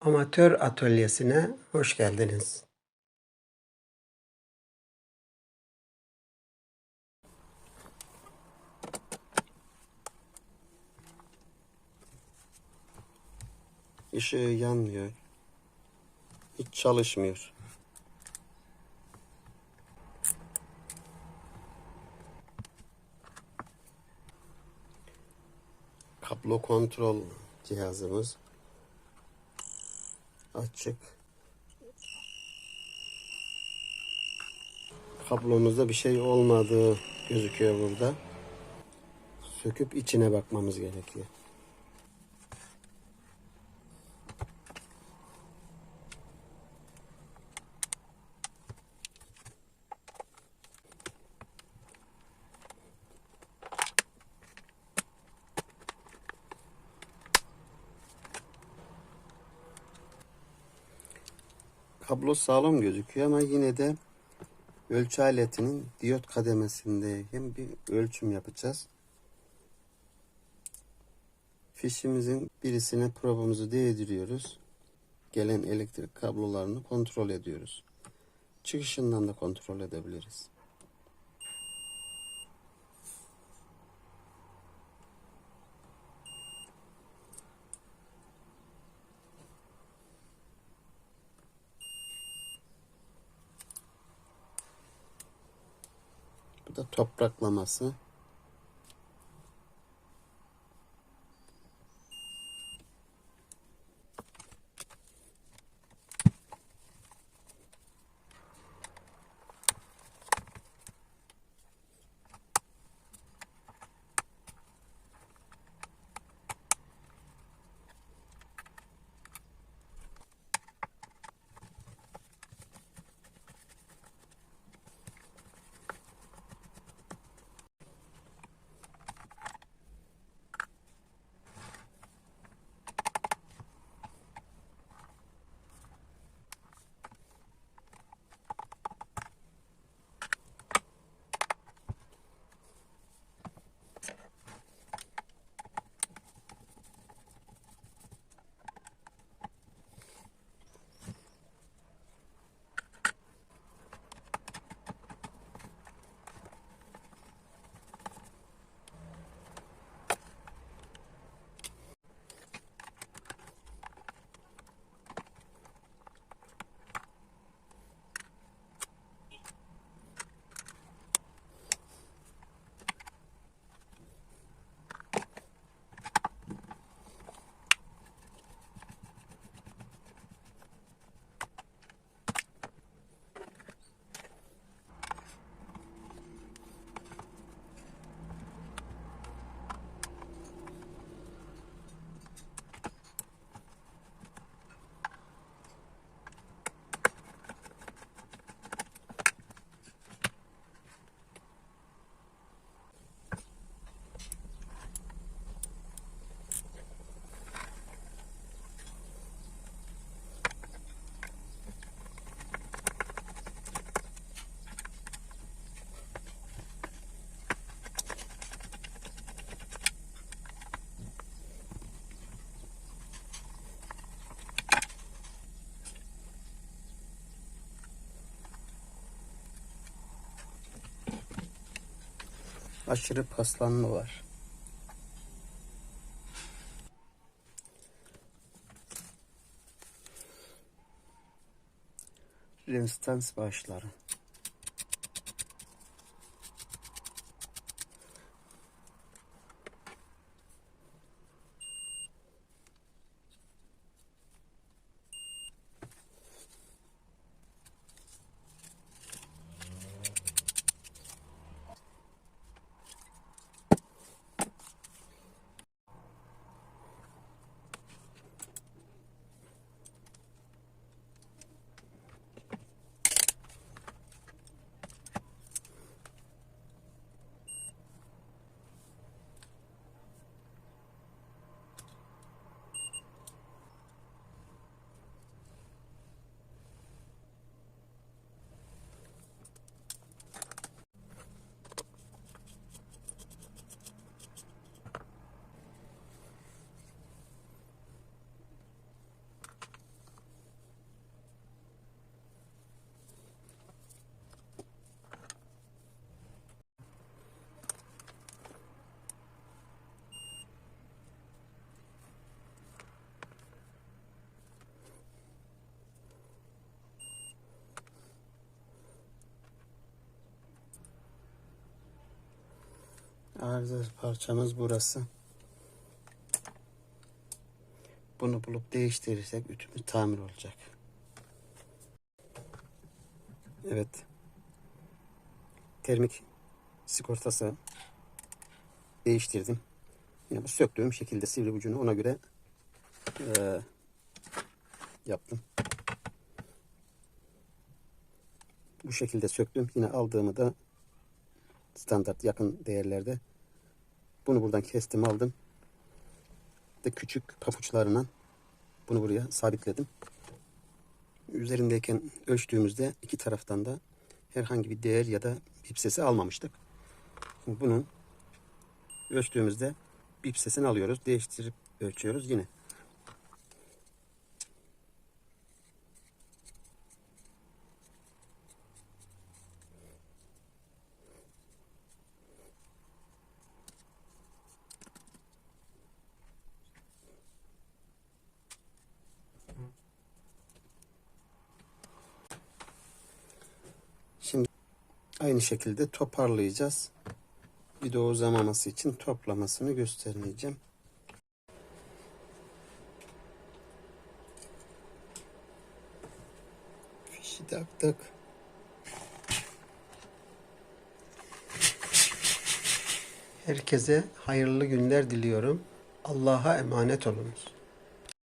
Amatör atölyesine hoş geldiniz. Işığı yanmıyor. Hiç çalışmıyor. Kablo kontrol cihazımız açık. Kablomuzda bir şey olmadığı gözüküyor burada. Söküp içine bakmamız gerekiyor. Kablo sağlam gözüküyor ama yine de ölçü aletinin diyot kademesindeyken bir ölçüm yapacağız. Fişimizin birisine probamızı değdiriyoruz. Gelen elektrik kablolarını kontrol ediyoruz. Çıkışından da kontrol edebiliriz. Bu da topraklaması. Aşırı paslanma var. Rezistans başları. arıza parçamız burası. Bunu bulup değiştirirsek ütümüz tamir olacak. Evet. Termik sigortası değiştirdim. Yine bu söktüğüm şekilde sivri ucunu ona göre yaptım. Bu şekilde söktüm. Yine aldığımı da standart yakın değerlerde. Bunu buradan kestim, aldım. De küçük papuçlarına bunu buraya sabitledim. Üzerindeyken ölçtüğümüzde iki taraftan da herhangi bir değer ya da bip sesi almamıştık. Şimdi bunun ölçtüğümüzde bip sesini alıyoruz. Değiştirip ölçüyoruz yine. Şimdi aynı şekilde toparlayacağız. Video uzamaması için toplamasını göstermeyeceğim. Fişi taktık. Herkese hayırlı günler diliyorum. Allah'a emanet olunuz.